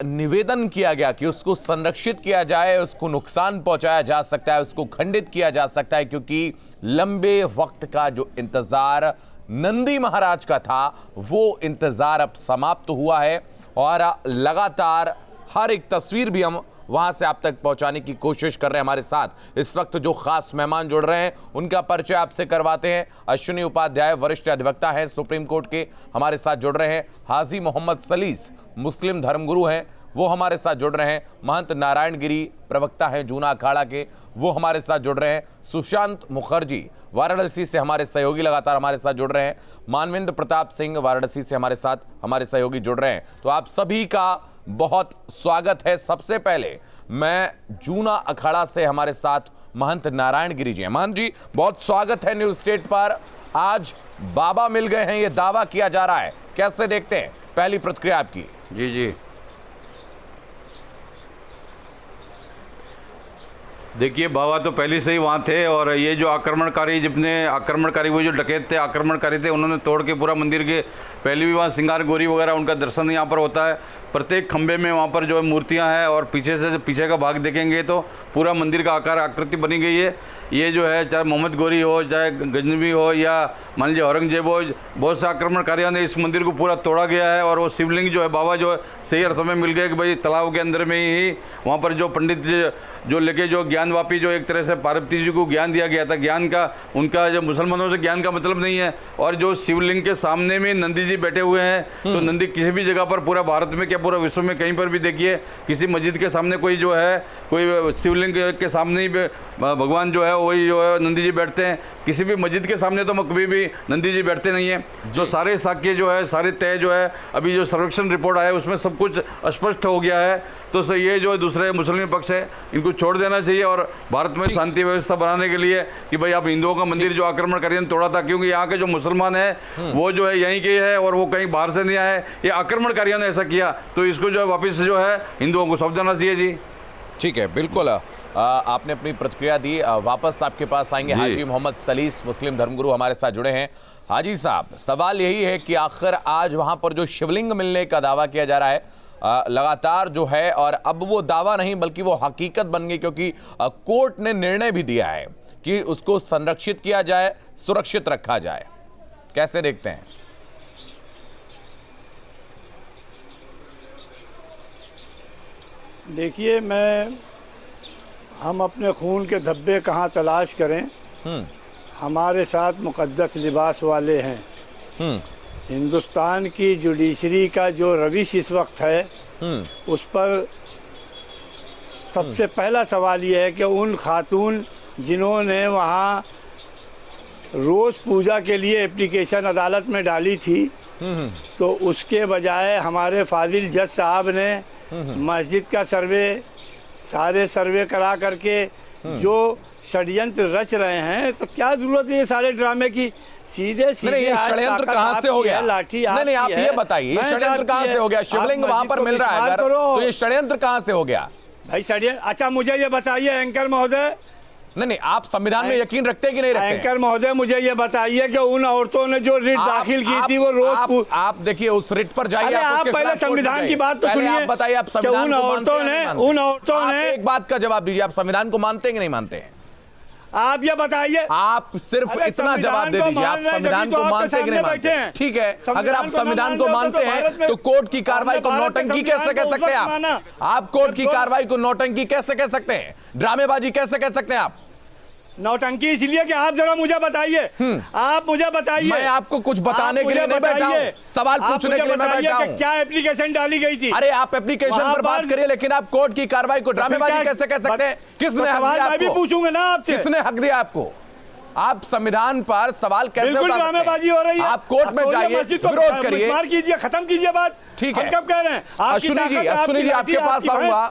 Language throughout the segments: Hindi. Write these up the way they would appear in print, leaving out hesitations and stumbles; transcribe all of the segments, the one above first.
निवेदन किया गया कि उसको संरक्षित किया जाए, उसको नुकसान पहुंचाया जा सकता है, उसको खंडित किया जा सकता है, क्योंकि लंबे वक्त का जो इंतजार नंदी महाराज का था वो इंतजार अब समाप्त हुआ है और लगातार हर एक तस्वीर भी हम वहां से आप तक पहुंचाने की कोशिश कर रहे हैं। हमारे साथ इस वक्त जो खास मेहमान जुड़ रहे हैं उनका परिचय आपसे करवाते हैं। अश्विनी उपाध्याय वरिष्ठ अधिवक्ता हैं सुप्रीम कोर्ट के, हमारे साथ जुड़ रहे हैं। हाजी मोहम्मद सलीस मुस्लिम धर्मगुरु हैं, वो हमारे साथ जुड़ रहे हैं। महंत नारायण गिरी प्रवक्ता हैं जूना अखाड़ा के, वो हमारे साथ जुड़ रहे हैं। सुशांत मुखर्जी वाराणसी से हमारे सहयोगी लगातार हमारे साथ जुड़ रहे हैं। मानवेंद्र प्रताप सिंह वाराणसी से हमारे साथ हमारे सहयोगी जुड़ रहे हैं। तो आप सभी का बहुत स्वागत है। सबसे पहले मैं जूना अखाड़ा से हमारे साथ महंत नारायण गिरी जी हैं। महंत जी, बहुत स्वागत है न्यूज स्टेट पर। आज बाबा मिल गए हैं, ये दावा किया जा रहा है, कैसे देखते हैं? पहली प्रतिक्रिया आपकी। जी देखिए, बाबा तो पहले से ही वहाँ थे और ये जो आक्रमणकारी वो जो डकैत थे, आक्रमणकारी थे, उन्होंने तोड़ के पूरा मंदिर के पहले भी वहाँ सिंगार गोरी वगैरह उनका दर्शन यहाँ पर होता है। प्रत्येक खंबे में वहाँ पर जो है मूर्तियाँ हैं और पीछे का भाग देखेंगे तो पूरा मंदिर का आकार आकृति बनी गई है। ये जो है चाहे मोहम्मद गोरी हो, चाहे गजनवी हो या मान लीजिए औरंगजेब हो, बहुत से आक्रमणकारियों ने इस मंदिर को पूरा तोड़ा गया है। और वो शिवलिंग जो है बाबा जो है सही अर्थों में मिल गए कि भाई तालाब के अंदर में ही वहाँ पर जो पंडित जो लेके जो ज्ञानवापी जो एक तरह से पार्वती जी को ज्ञान दिया गया था, ज्ञान का उनका जो मुसलमानों से ज्ञान का मतलब नहीं है। और जो शिवलिंग के सामने में नंदी जी बैठे हुए हैं, तो नंदी किसी भी जगह पर पूरा भारत में क्या पूरा विश्व में कहीं पर भी देखिए किसी मस्जिद के सामने कोई जो है कोई शिवलिंग के सामने ही भगवान जो है वही जो है नंदी जी बैठते हैं। किसी भी मस्जिद के सामने तो कभी भी नंदी जी बैठते नहीं हैं। जो सारे साक्ष्य जो है सारे तय जो है अभी जो सर्वेक्षण रिपोर्ट आया उसमें सब कुछ स्पष्ट हो गया है। तो ये जो दूसरे मुस्लिम पक्ष है इनको छोड़ देना चाहिए और भारत में शांति व्यवस्था बनाने के लिए कि भाई आप हिंदुओं का मंदिर जो आक्रमणकारियों ने तोड़ा था, क्योंकि यहाँ के जो मुसलमान है वो जो है यहीं के है और वो कहीं बाहर से नहीं आए, ये आक्रमणकारियों ने ऐसा किया, तो इसको जो है वापस जो है हिंदुओं को सौंप देना चाहिए। जी ठीक है, बिल्कुल। आपने अपनी प्रतिक्रिया दी, वापस आपके पास आएंगे। हाजी मोहम्मद सलीस मुस्लिम धर्मगुरु हमारे साथ जुड़े हैं। हाजी साहब, सवाल यही है कि आखिर आज वहां पर जो शिवलिंग मिलने का दावा किया जा रहा है लगातार जो है, और अब वो दावा नहीं बल्कि वो हकीकत बन गई, क्योंकि कोर्ट ने निर्णय भी दिया है कि उसको संरक्षित किया जाए, सुरक्षित रखा जाए, कैसे देखते हैं? देखिए, हम अपने खून के धब्बे कहाँ तलाश करें, हमारे साथ मुकद्दस लिबास वाले हैं। हिंदुस्तान की जुडिशरी का जो रविश इस वक्त है उस पर सबसे पहला सवाल यह है कि उन खातून जिन्होंने वहाँ रोज़ पूजा के लिए एप्लीकेशन अदालत में डाली थी, तो उसके बजाय हमारे फाजिल जज साहब ने मस्जिद का सारे सर्वे करा करके जो षड्यंत्र रच रहे हैं, तो क्या जरूरत है ये सारे ड्रामे की? सीधे ये षड्यंत्र कहाँ से हो गया? लाठी नहीं, आप ये बताइए, ये षड्यंत्र कहाँ से हो गया? शिवलिंग वहां पर मिल रहा है अगर, तो ये षड्यंत्र कहाँ से हो गया भाई? षड्यंत्र? अच्छा, मुझे ये बताइए एंकर महोदय। नहीं, आप संविधान में यकीन रखते कि नहीं रखते? एंकर महोदय, मुझे ये बताइए कि उन औरतों ने जो रिट दाखिल की थी वो रोज आप देखिए उस रिट पर जाइए। आप पहले संविधान की बात तो सुनिए। आप बताइए, आप संविधान को उन औरतों ने एक बात का जवाब दीजिए, आप संविधान को मानते हैं कि नहीं मानते हैं? आप ये बताइए। आप सिर्फ इतना जवाब दे दीजिए, आप संविधान को मानते हैं कि नहीं मानते हैं? ठीक है, अगर आप संविधान को मानते हैं तो कोर्ट की कार्रवाई को नौटंकी कैसे कह सकते हैं? आप कोर्ट की कार्रवाई को नौटंकी कैसे कह सकते हैं? ड्रामेबाजी कैसे कह सकते हैं आप? नौटंकी इसलिए कि आप जरा मुझे बताइए, आप मुझे बताइए। मैं आपको कुछ बताने के लिए नहीं बैठा हूं, सवाल पूछने के लिए मैं बैठा हूं। क्या एप्लीकेशन डाली गई थी? अरे आप एप्लीकेशन पर बात करिए, लेकिन आप कोर्ट की कार्रवाई को ड्रामेबाजी कैसे कह सकते हैं? किसने हक दिया आपको? मैं भी पूछूंगा ना आपसे, किसने हक दिया आपको? आप संविधान पर सवाल कैसे उठा सकते हैं? ड्रामेबाजी हो रही है। आप कोर्ट में जाइए, विरोध करिए, कीजिए, खत्म कीजिए बात। ठीक है, कब कह रहे हैं? अश्विनी जी आपके पास आऊंगा।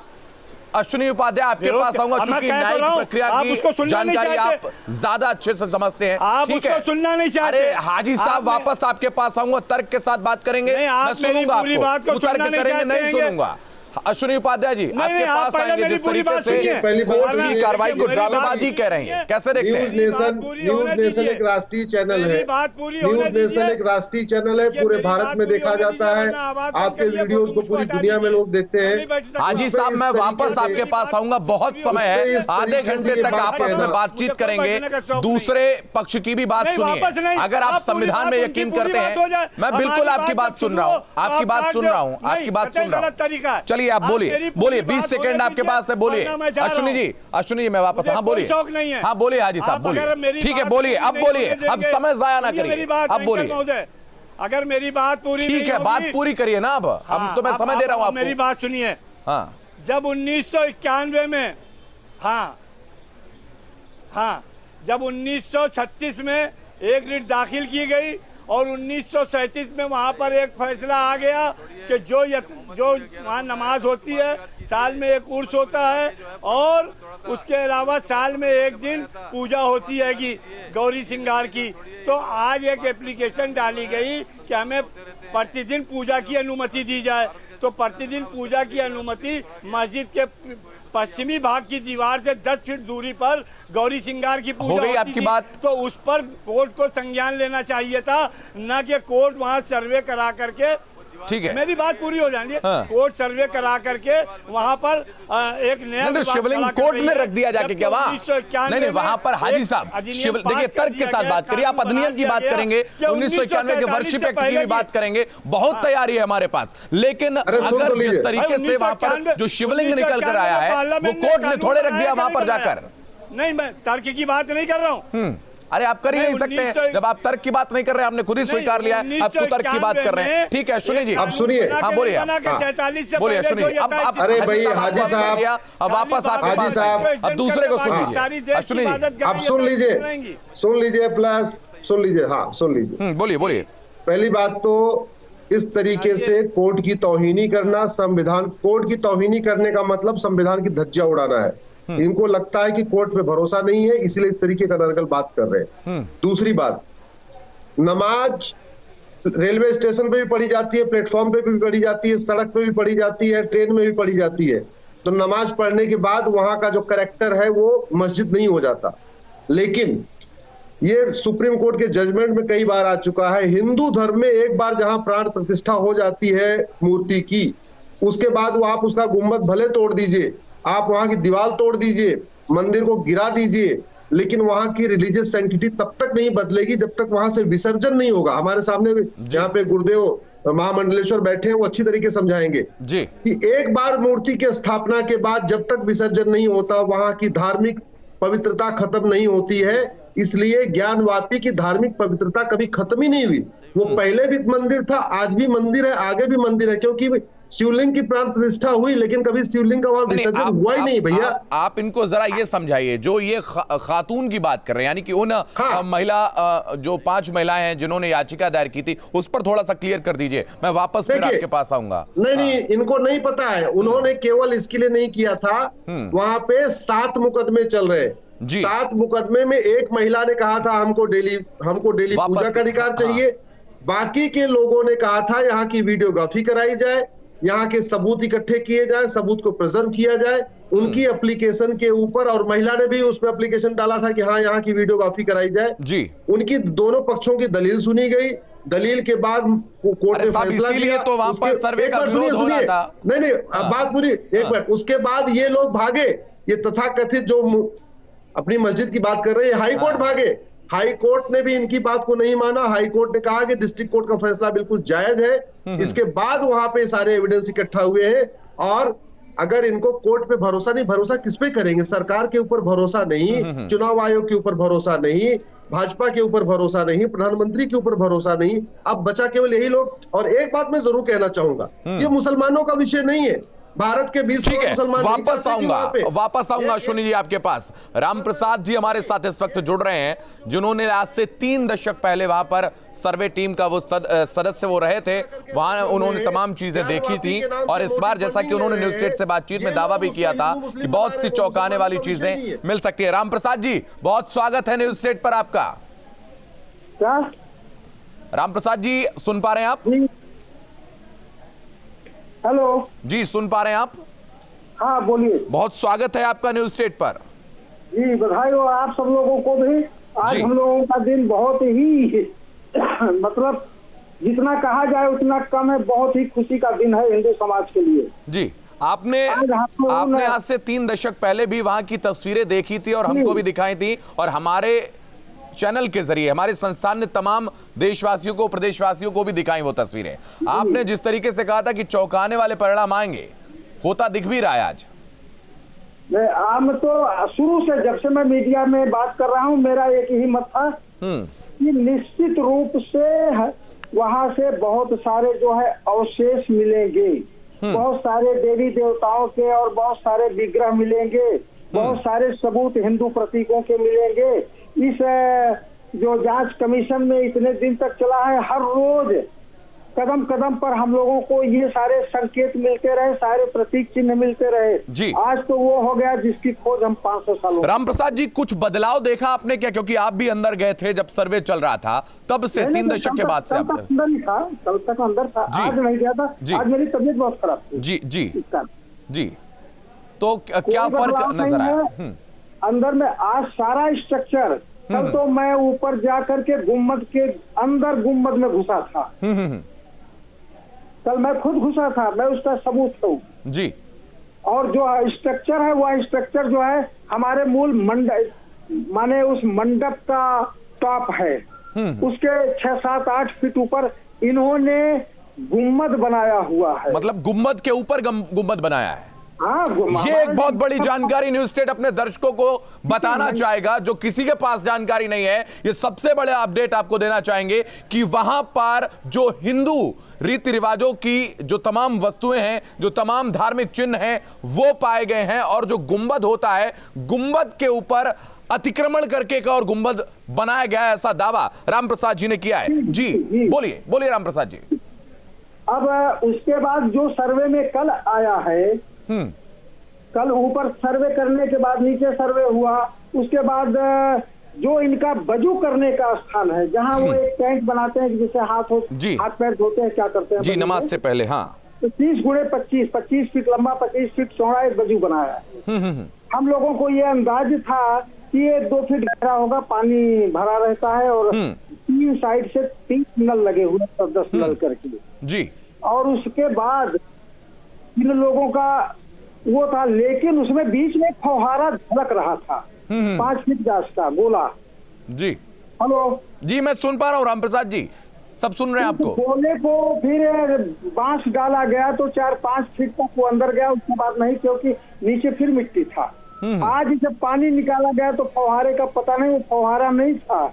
अश्विनी उपाध्याय आपके पास आऊंगा, चूंकि न्यायिक प्रक्रिया की जानकारी आप ज्यादा अच्छे से समझते हैं। आप उसको सुनना नहीं चाहते। अरे हाजी साहब, वापस आपके पास आऊंगा, तर्क के साथ बात करेंगे, मैं सुनूंगा आपको। तर्क करेंगे, नहीं सुनूंगा। अश्विनी उपाध्याय जी नहीं, आपके आप पास पहले आएंगे मेरी जिस पूरी तरीके बात से सुनिए। पहली बात कोर्ट की ये- कार्रवाई को मेरी ड्रामेबाजी बात कह रहे हैं, कैसे देखते न्यूज हैं? नेशन पूरी न्यूज होने नेशन दीजिए। एक राष्ट्रीय चैनल है। मेरी बात पूरी होने न्यूज नेशन दीजिए। एक राष्ट्रीय चैनल है, देखिए, पूरे मेरी भारत बात में पूरी देखा होने जाता दीजिए, है। वरना आवाज बंद आपके करिए, वीडियोस को फोटो पूरी हटा दुनिया में दीजिए। लोग देखते हैं। नहीं बैठ सकते। हाजी साहब मैं वापस आपके पास आऊंगा, बहुत समय है, उसपे इस आधे तरीके घंटे से तक बात आपस कहना। में बातचीत मुझे कोई करेंगे, बैठने का शौक दूसरे पक्ष की भी बात नहीं, वापस सुनिए। नहीं। अगर आप आप पूरी संविधान बात में उनकी यकीन पूरी करते बात हो जाए, हैं, मैं बिल्कुल हमारी आपकी बात बात जब सुन रहा हूँ, सुनो, आपकी आप बात काट सुन दो। रहा हूँ, नहीं, आपकी बात कतई सुन रहा गलत हूँ। तरीका है। चलिए आप आप बोलिए मेरी पूरी बोलिए, बात 20 सेकंड होने आपके दीजिए, पास है, बोलिए वरना मैं जा रहा अश्विनी हूँ। जी, अश्विनी जी मैं वापस, मुझे हाँ कोई बोलिए, शौक नहीं है। हाँ बोलिए हाजी साहब, आप अगर बोलिए, मेरी ठीक है बात बोलिए, पूरी अब नहीं बोलिए, होने अब देंगे, समय जाया ना सुनिए करिए, मेरी बात, अब वेंकट बोलिए। महोदय, अगर मेरी बात पूरी ठीक नहीं है, बात होगी- पूरी करिए ना, अब हाँ, तो मैं आप- समय दे रहा हूँ आप मेरी आपको। बात सुनिए। हाँ जब 1991 में, हाँ, जब 1936 में एक रिट दाखिल की गई और 1937 में वहाँ पर एक फैसला आ गया कि जो वहाँ नमाज होती है, साल में एक उर्स होता है और उसके अलावा साल में एक दिन पूजा होती है कि गौरी श्रृंगार की। तो आज एक एप्लीकेशन डाली गई कि हमें प्रतिदिन पूजा की अनुमति दी जाए। तो प्रतिदिन पूजा की अनुमति मस्जिद के पश्चिमी भाग की दीवार से 10 फीट दूरी पर गौरी श्रृंगार की पूजा हो गई होती आपकी थी। बात? तो उस पर कोर्ट को संज्ञान लेना चाहिए था, न कि कोर्ट वहां सर्वे करा करके। ठीक है, मेरी बात पूरी हो जानी है। हाँ। कोर्ट सर्वे करा करके वहां पर एक नया नहीं, विवाद शिवलिंग खड़ा कर कोर्ट रही में है। रख दिया जाके जबकि क्या वहाँ? 1991 नहीं वहां पर हाजी एक साहब अधिनियम देखिए पास कर तर्क के दिया साथ गया, बात करिए, आप कानून अधिनियम की बना बात दिया करेंगे, कि 1991 के वर्शिप एक्ट की भी बात करेंगे, बहुत तैयारी है हमारे पास। लेकिन अरे सुन तो अगर जिस लीजिए। तरीके से वहां पर जो शिवलिंग निकल कर आया है वो कोर्ट ने थोड़े रख दिया वहां पर जाकर। नहीं, मैं तर्क की बात नहीं कर रहा हूँ। अरे आप कर ही नहीं नहीं, सकते 1900 जब आप तर्क की बात नहीं कर रहे, आपने खुद ही स्वीकार लिया है, आप तो तर्क की बात कर रहे हैं। ठीक है सुनिए जी, अब सुनिए। हाँ बोलिए, बोलिए सुनिए। अब अरे भाई, हाजी साहब, अब वापस आपके हाजी पास साहब, अब दूसरे को सुन लीजिए अश्विनी जी, अब सुन लीजिए प्लस सुन लीजिए, हाँ सुन लीजिए। बोलिए बोलिए। पहली बात तो इस तरीके से कोर्ट की तौहीनी करना, कोर्ट की तौहीनी करने का मतलब संविधान की धज्जियां उड़ाना है। इनको लगता है कि कोर्ट पे भरोसा नहीं है, इसलिए इस तरीके का नरगल बात कर रहे हैं। दूसरी बात, नमाज रेलवे स्टेशन पे भी पढ़ी जाती है, प्लेटफॉर्म पे भी पढ़ी जाती है, सड़क पे भी पढ़ी जाती है, ट्रेन में भी पढ़ी जाती है। तो नमाज पढ़ने के बाद वहां का जो कैरेक्टर है वो मस्जिद नहीं हो जाता। लेकिन ये सुप्रीम कोर्ट के जजमेंट में कई बार आ चुका है, हिंदू धर्म में एक बार जहां प्राण प्रतिष्ठा हो जाती है मूर्ति की, उसके बाद वो आप उसका गुम्बद भले तोड़ दीजिए, आप वहां की दीवार तोड़ दीजिए, मंदिर को गिरा दीजिए, लेकिन वहां की रिलीजियस सेंटिटी तब तक नहीं बदलेगी जब तक वहां से विसर्जन नहीं होगा। हमारे सामने यहाँ पे गुरुदेव महामंडलेश्वर बैठे हैं, वो अच्छी तरीके समझाएंगे जी कि एक बार मूर्ति के स्थापना के बाद जब तक विसर्जन नहीं होता वहां की धार्मिक पवित्रता खत्म नहीं होती है। इसलिए ज्ञानवापी की धार्मिक पवित्रता कभी खत्म ही नहीं हुई। वो पहले भी मंदिर था, आज भी मंदिर है, आगे भी मंदिर है, क्योंकि शिवलिंग की प्राण प्रतिष्ठा हुई लेकिन कभी शिवलिंग का वहां विसर्जन हुआ ही नहीं भैया। आप इनको जरा ये समझाइए, जो ये खातून की बात कर रहे हैं, यानी कि उन महिला जो 5 महिलाएं हैं जिन्होंने याचिका दायर की थी, उस पर थोड़ा सा क्लियर कर दीजिए, मैं वापस फिर आपके पास आऊंगा। नहीं, इनको नहीं पता है, उन्होंने केवल इसके लिए नहीं किया था, वहां पे 7 मुकदमे चल रहे हैं। 7 मुकदमे में एक महिला ने कहा था हमको डेली पूजा का अधिकार चाहिए। बाकी के लोगों ने कहा था यहाँ की वीडियोग्राफी कराई जाए, यहाँ के सबूत इकट्ठे किए जाए, सबूत को प्रिजर्व किया जाए। उनकी एप्लीकेशन के ऊपर, और महिला ने भी उसमें एप्लीकेशन डाला था कि हाँ यहाँ की वीडियोग्राफी कराई जाए जी। उनकी दोनों पक्षों की दलील सुनी गई। दलील के बाद कोर्ट ने फैसला दिया। तो वहां पर सर्वे का विरोध हो रहा था। नहीं, अब बात पूरी, एक मिनट। उसके बाद ये लोग भागे, ये तथाकथित जो अपनी मस्जिद की बात कर रहे हैं, हाई कोर्ट भागे। हाई कोर्ट ने भी इनकी बात को नहीं माना। हाई कोर्ट ने कहा कि डिस्ट्रिक्ट कोर्ट का फैसला बिल्कुल जायज है। इसके बाद वहां पे सारे एविडेंस इकट्ठा हुए हैं। और अगर इनको कोर्ट पे भरोसा नहीं, भरोसा किस पे करेंगे? सरकार के ऊपर भरोसा नहीं, चुनाव आयोग के ऊपर भरोसा नहीं, भाजपा के ऊपर भरोसा नहीं, प्रधानमंत्री के ऊपर भरोसा नहीं, अब बचा केवल यही लोग। और एक बात मैं जरूर कहना चाहूंगा, ये मुसलमानों का विषय नहीं है। भारत के 20 करोड़ मुसलमान वापस आऊंगा अश्विनी जी आपके पास। राम प्रसाद जी हमारे साथ इस वक्त जुड़ रहे हैं, जिन्होंने आज से 3 दशक पहले वहां पर सर्वे टीम का वो सदस्य वो रहे थे, वहां उन्होंने तमाम चीजें देखी थी। और इस बार जैसा कि उन्होंने न्यूज स्टेट से बातचीत में दावा भी किया था कि बहुत सी चौंकाने वाली चीजें मिल सकती है। राम प्रसाद जी बहुत स्वागत है न्यूज स्टेट पर आपका। क्या राम प्रसाद जी सुन पा रहे हैं आप? हेलो। जी, सुन पा रहे हैं आप? हाँ बोलिए। बहुत स्वागत है आपका न्यूज स्टेट पर। जी बधाई हो आप सब लोगों को भी। आज जी। हम लोगों का दिन बहुत ही मतलब जितना कहा जाए उतना कम है। बहुत ही खुशी का दिन है हिंदू समाज के लिए। जी, आपने आज से 3 दशक पहले भी वहां की तस्वीरें देखी थी और हमको भी दिखाई थी, और हमारे चैनल के जरिए हमारे संस्थान ने तमाम देशवासियों को, प्रदेशवासियों को भी दिखाई वो तस्वीरें। आपने जिस तरीके से कहा था कि चौंकाने वाले परिणाम आएंगे, होता दिख भी रहा है आज। हम तो शुरू से, जब से मैं मीडिया में बात कर रहा हूँ, मेरा एक ही मत था कि निश्चित रूप से वहां से बहुत सारे जो है अवशेष मिलेंगे, बहुत सारे देवी देवताओं के और बहुत सारे विग्रह मिलेंगे, बहुत सारे सबूत हिंदू प्रतीकों के मिलेंगे। इस जो जांच कमीशन में इतने दिन तक चला है, हर रोज कदम कदम पर हम लोगों को ये सारे संकेत मिलते रहे, सारे प्रतीक चिन्ह मिलते रहे। जी। आज तो वो हो गया जिसकी खोज हम 500 सालों। रामप्रसाद जी, कुछ बदलाव देखा आपने क्या? क्योंकि आप भी अंदर गए थे जब सर्वे चल रहा था, तब से 3 दशक के बाद से आप अंदर ही था, कल तक अंदर था, आज नहीं गया था। आज मेरी तबीयत बहुत खराब थी। जी जी जी, तो क्या फर्क नजर आया अंदर में? आज सारा स्ट्रक्चर, कल तो मैं ऊपर जाकर के गुम्बद के अंदर, गुम्बद में घुसा था। कल मैं खुद घुसा था, मैं उसका सबूत हूँ जी। और जो स्ट्रक्चर है, वह स्ट्रक्चर जो है हमारे मूल मंडप, माने उस मंडप का टॉप है, उसके 6, 7, 8 फीट ऊपर इन्होंने गुम्बद बनाया हुआ है। मतलब गुम्बद के ऊपर गुम्बद बनाया है। हाँ, ये एक बहुत बड़ी जानकारी न्यूज स्टेट अपने दर्शकों को बताना चाहेगा, जो किसी के पास जानकारी नहीं है। ये सबसे बड़े अपडेट आपको देना चाहेंगे कि वहां पर जो हिंदू रीति रिवाजों की जो तमाम वस्तुएं हैं, जो तमाम धार्मिक चिन्ह हैं, वो पाए गए हैं। और जो गुंबद होता है, गुंबद के ऊपर अतिक्रमण करके का और गुंबद बनाया गया है, ऐसा दावा रामप्रसाद जी ने किया है। जी बोलिए, बोलिए रामप्रसाद जी। अब उसके बाद जो सर्वे में कल आया है, कल ऊपर सर्वे करने के बाद नीचे सर्वे हुआ, उसके बाद जो इनका वजू करने का स्थान है, जहां वो एक टैंक बनाते हैं जिसे हाथ पैर धोते हैं, क्या करते हैं जी नमाज से पहले, हाँ, तो 30 × 25, 25 फीट लंबा, 25 फीट चौड़ा एक वजू बनाया है। हम लोगों को ये अंदाज था कि ये 2 फीट गहरा होगा, पानी भरा रहता है और 3 साइड से 3 नल लगे हुए, 10 नल करके जी। और उसके बाद इन लोगों का वो था, लेकिन उसमें बीच में फौहारा झलक रहा था, 5 फीट व्यास का गोला। जी हेलो जी, मैं सुन पा रहा हूँ रामप्रसाद जी, सब सुन रहे हैं आपको। गोले को फिर बांस डाला गया तो 4-5 फीट तक वो अंदर गया, उसके बाद नहीं, क्योंकि नीचे फिर मिट्टी था। आज जब पानी निकाला गया तो फौहारे का पता नहीं, वो फौहारा नहीं था,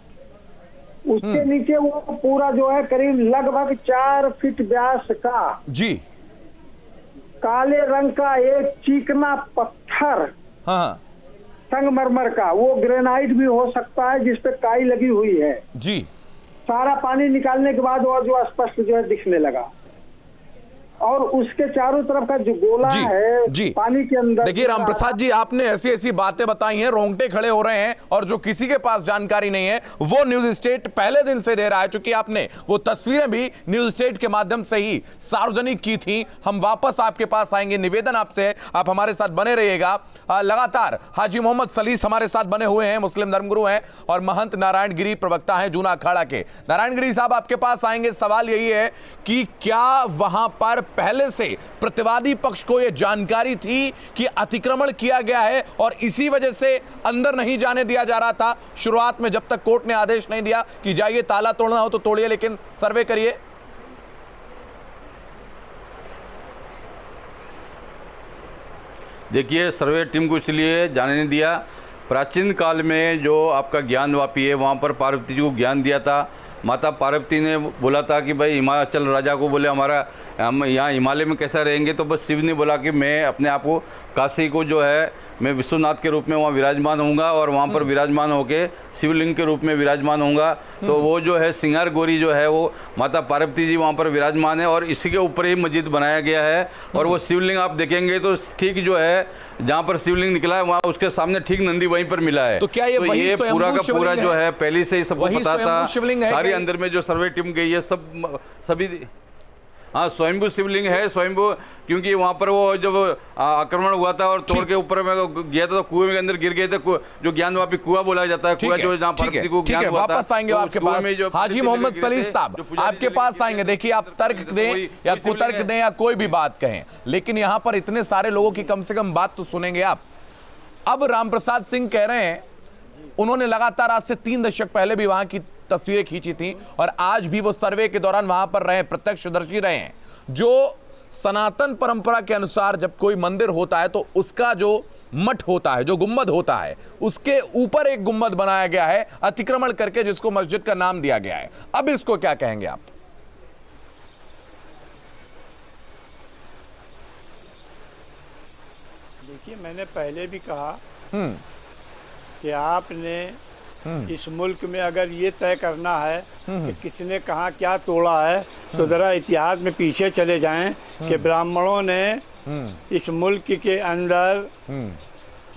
उसके नीचे वो पूरा जो है करीब लगभग 4 फीट व्यास का जी काले रंग का एक चिकना पत्थर, हाँ, संगमरमर का, वो ग्रेनाइट भी हो सकता है, जिसपे काई लगी हुई है जी। सारा पानी निकालने के बाद और जो स्पष्ट जो है दिखने लगा। और उसके चारों तरफ का जो गोला है जी, पानी के अंदर। देखिए रामप्रसाद जी, आपने ऐसी ऐसी बातें बताई हैं, रोंगटे खड़े हो रहे हैं, और जो किसी के पास जानकारी नहीं है वो न्यूज स्टेट पहले दिन से दे रहा है, क्योंकि आपने वो तस्वीरें भी न्यूज स्टेट के माध्यम से ही सार्वजनिक की थी। हम वापस आपके पास आएंगे, निवेदन आपसे है आप हमारे साथ बने रहिएगा। लगातार हाजी मोहम्मद सलीस हमारे साथ बने हुए हैं, मुस्लिम धर्मगुरु हैं और महंत नारायण गिरी प्रवक्ता हैं जूना अखाड़ा के। नारायण गिरी साहब, आपके पास आएंगे। सवाल यही है कि क्या वहां पर पहले से प्रतिवादी पक्ष को यह जानकारी थी कि अतिक्रमण किया गया है और इसी वजह से अंदर नहीं जाने दिया जा रहा था शुरुआत में, जब तक कोर्ट ने आदेश नहीं दिया कि जाइए, ताला तोड़ना हो तो तोड़िए, लेकिन सर्वे करिए? देखिए, सर्वे टीम को इसलिए जाने नहीं दिया, प्राचीन काल में जो आपका ज्ञानवापी है, वहाँ पर पार्वती जी को ज्ञान दिया था। माता पार्वती ने बोला था कि भाई हिमाचल राजा को बोले हम यहाँ हिमालय में कैसा रहेंगे, तो बस शिव ने बोला कि मैं अपने आप को काशी को जो है मैं विश्वनाथ के रूप में वहाँ विराजमान होऊंगा और वहाँ पर विराजमान होके शिवलिंग के रूप में विराजमान होऊंगा। तो वो जो है सिंगार गौरी जो है वो माता पार्वती जी वहाँ पर विराजमान है और इसी के ऊपर ही मस्जिद बनाया गया है। और वो शिवलिंग आप देखेंगे तो ठीक जो है जहाँ पर शिवलिंग निकला है वहाँ उसके सामने ठीक नंदी वहीं पर मिला है। तो क्या ये पूरा का पूरा जो है पहले से ही सबको पता था। सारी अंदर में जो सर्वे टीम गई है सभी हाँ, स्वयंभू शिवलिंग है, स्वयंभू, क्योंकि वहाँ पर वो जब आक्रमण हुआ था और तोड़ के ऊपर में गया था तो कुएं के अंदर गिर गए थे, जो ज्ञानवापी कुआं बोला जाता है, कुआं जो जहाँ भरती को ज्ञान हुआ था। वापस आएंगे आपके पास हाजी मोहम्मद सलीस साहब, आपके पास आएंगे। देखिए, आप तर्क दें या कुतर्क दें या कोई भी बात कहें, लेकिन यहाँ पर इतने सारे लोगों की कम से कम बात तो सुनेंगे आप। अब रामप्रसाद सिंह कह रहे हैं, उन्होंने लगातार आज से 3 दशक पहले भी वहां की तस्वीरें खींची थी और आज भी वो सर्वे के दौरान वहां पर रहे, प्रत्यक्षदर्शी रहे हैं। जो सनातन परंपरा के अनुसार जब कोई मंदिर होता है तो उसका जो मठ होता है, जो गुंबद होता है, उसके ऊपर एक गुंबद बनाया गया है अतिक्रमण करके, जिसको मस्जिद का नाम दिया गया है। अब इसको क्या कहेंगे आप? देखिए, मैंने पहले भी कहा कि आपने इस मुल्क में अगर ये तय करना है कि किसने कहाँ क्या तोड़ा है तो जरा इतिहास में पीछे चले जाएं कि ब्राह्मणों ने इस मुल्क के अंदर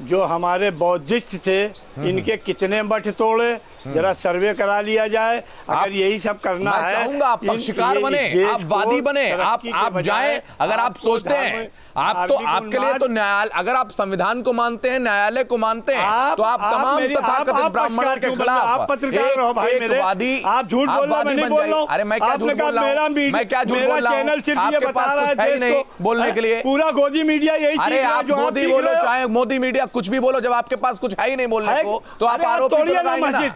जो हमारे बौद्धिस्ट थे इनके कितने मठ तोड़े, जरा सर्वे करा लिया जाए। अगर यही सब करना है, चाहूंगा आप पक्षकार बने, आप वादी बने, आप जाएं। अगर आप सोचते हैं आप तो आपके लिए तो न्यायालय, अगर आप संविधान को मानते हैं, न्यायालय को मानते हैं, तो आप तमाम तथाकथित ब्राह्मणों के खिलाफ आप पत्रकार हो भाई मेरे, वादी, आप झूठ बोल रहे, मैं नहीं बोल रहा हूं। अरे मैं क्या झूठ बोल रहा हूं? मैं क्या झूठ बोल रहा हूं? चैनल सिर्फ ये आपके बता पास रहा कुछ है ही नहीं बोलने के लिए। पूरा गोदी मीडिया यही अरे आप मोदी बोलो, चाहे मोदी मीडिया कुछ भी बोलो, जब आपके पास कुछ है ही नहीं बोलने को तो आप आरोप लगाएंगे ना।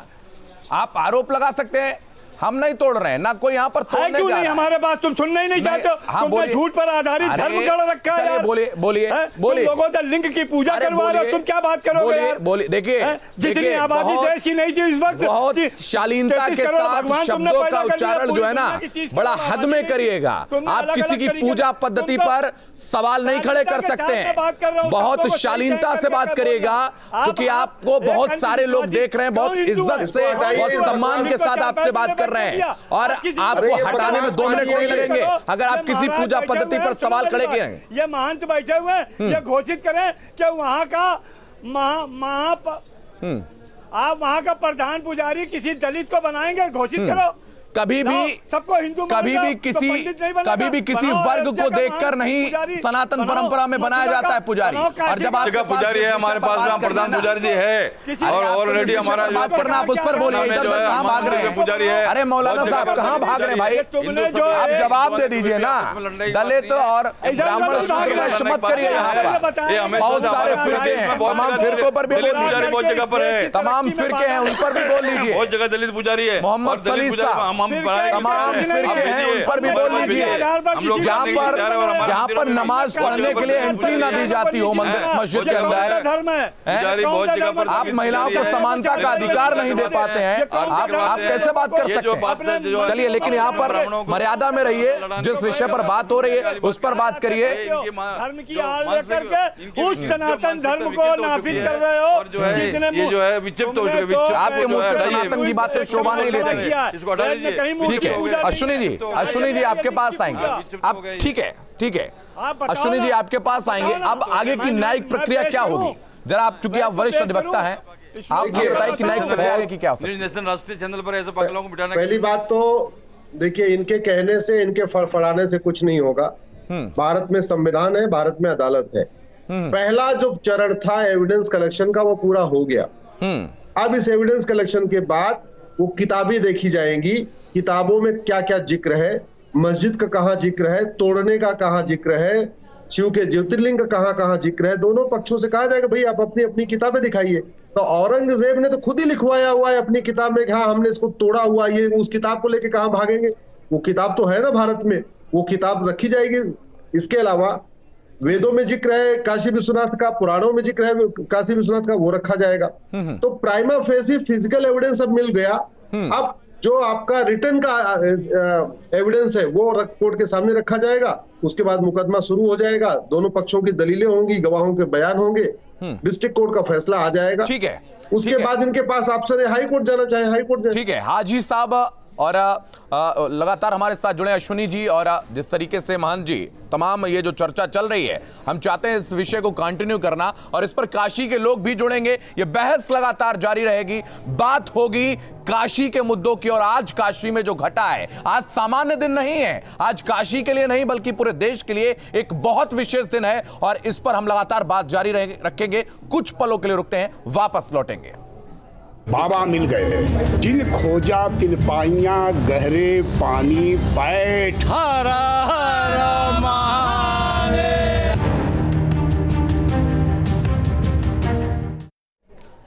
आप आरोप लगा सकते हैं, हम नहीं तोड़ रहे हैं ना, कोई यहाँ पर तोड़ने क्यों नहीं? हमारे बात तुम सुनना ही नहीं चाहते हो। हाँ, तुमने झूठ पर आधारित धर्म गढ़ रखा है यार। बोलिए तुम लोगों से लिंग की पूजा करवा रहे हो, तुम क्या बात करोगे यार? बोलिए, देखिए जितनी आबादी देश की नहीं थी इस वक्त, बहुत शालीनता के साथ शब्दों का उच्चारण जो है ना बड़ा हद में करिएगा। आप किसी की पूजा पद्धति पर सवाल नहीं खड़े कर सकते हैं, बहुत शालीनता से बात करिएगा, क्योंकि आपको बहुत सारे लोग देख रहे हैं, बहुत इज्जत से, बहुत सम्मान के साथ आपसे बात कर रहे हैं, और आपको हटाने में 2 मिनट नहीं लगेंगे अगर आप किसी पूजा पद्धति पर सवाल खड़े किए। ये महंत बैठे हुए ये घोषित करें कि वहाँ का आप वहाँ का प्रधान पुजारी किसी दलित को बनाएंगे, घोषित करो। कभी भी सबको हिंदू कभी भी किसी वर्ग को देखकर नहीं सनातन परंपरा में बनाया जाता है पुजारी। और जब आपका पुजारी है हमारे पास, प्रधान पुजारी जी है और ऑलरेडी हमारा बात करना, आप उस पर बोलिए, इधर उधर कहाँ भाग रहे हैं पुजारी है। अरे मौलाना साहब कहाँ भाग रहे हैं भाई? आप जवाब दे दीजिए ना। दलित और ब्राह्मण शूद्र मत करिए, यहाँ पर बहुत सारे फिरके हैं, तमाम फिरकों पर भी बोल लीजिए, बहुत जगह पर है, तमाम फिरके हैं उन पर भी बोल लीजिए। बहुत जगह दलित पुजारी है, मोहम्मद सलीस साहब, तमाम फिरके हैं उन पर भी बोल लीजिए। जहाँ पर नमाज पढ़ने के लिए एंट्री ना दी जाती हो मस्जिद के अंदर, आप महिलाओं को समानता का अधिकार नहीं दे पाते हैं, आप कैसे बात कर सकते हैं? चलिए, लेकिन यहाँ पर मर्यादा में रहिए, जिस विषय पर बात हो रही है उस पर बात करिए। धर्म की आड़ लेकर उस सनातन धर्म को नाफिज कर रहे हो, ये जो है विक्षिप्त हो चुके, आपके मुंह से सनातन की बातें शोभा नहीं देती। ठीक है अश्विनी जी आपके पास आएंगे अब। ठीक है अश्विनी जी आपके पास आएंगे। अब आगे की न्यायिक प्रक्रिया क्या होगी, जरा आप, चूंकि आप वरिष्ठ अधिवक्ता हैं, आप ये बताइए कि न्यायिक प्रक्रिया आगे की क्या होगी? नेशनल राष्ट्रीय चैनल पर ऐसे पागलों को बिठाना। पहली बात तो देखिए, इनके कहने से, इनके फड़फड़ाने से कुछ नहीं होगा। भारत में संविधान है, भारत में अदालत है। पहला जो चरण था एविडेंस कलेक्शन का वो पूरा हो गया। अब इस एविडेंस कलेक्शन के बाद वो किताबें देखी जाएंगी, किताबों में क्या क्या जिक्र है, मस्जिद का कहाँ जिक्र है, तोड़ने का कहाँ जिक्र है, शिव के ज्योतिर्लिंग का कहाँ कहाँ जिक्र है। दोनों पक्षों से कहा जाएगा भाई आप अपनी अपनी किताबें दिखाइए। तो औरंगजेब ने तो खुद ही लिखवाया हुआ है अपनी किताब में, हाँ हमने इसको तोड़ा हुआ, ये उस किताब को लेके कहाँ भागेंगे? वो किताब तो है ना भारत में, वो किताब रखी जाएगी। इसके अलावा वेदों में जिक्र है काशी विश्वनाथ का, पुराणों में जिक्र है काशी विश्वनाथ का, वो रखा जाएगा। तो प्राइमा फेसी फिजिकल एविडेंस अब मिल गया। अब जो आपका रिटर्न का एविडेंस है वो कोर्ट के सामने रखा जाएगा। उसके बाद मुकदमा शुरू हो जाएगा, दोनों पक्षों की दलीलें होंगी, गवाहों के बयान होंगे, डिस्ट्रिक्ट कोर्ट का फैसला आ जाएगा। ठीक है, उसके बाद इनके पास ऑप्शन है हाई कोर्ट जाना, चाहे हाई कोर्ट जाए। ठीक है हाजी साहब और लगातार हमारे साथ जुड़े अश्विनी जी, और जिस तरीके से महंत जी तमाम ये जो चर्चा चल रही है, हम चाहते हैं इस विषय को कंटिन्यू करना, और इस पर काशी के लोग भी जुड़ेंगे। ये बहस लगातार जारी रहेगी, बात होगी काशी के मुद्दों की। और आज काशी में जो घटा है, आज सामान्य दिन नहीं है, आज काशी के लिए नहीं बल्कि पूरे देश के लिए एक बहुत विशेष दिन है, और इस पर हम लगातार बात जारी रखेंगे। कुछ पलों के लिए रुकते हैं, वापस लौटेंगे। बाबा मिल गए, जिन खोजा तिन पाइया गहरे पानी बैठ। हर हर महादेव।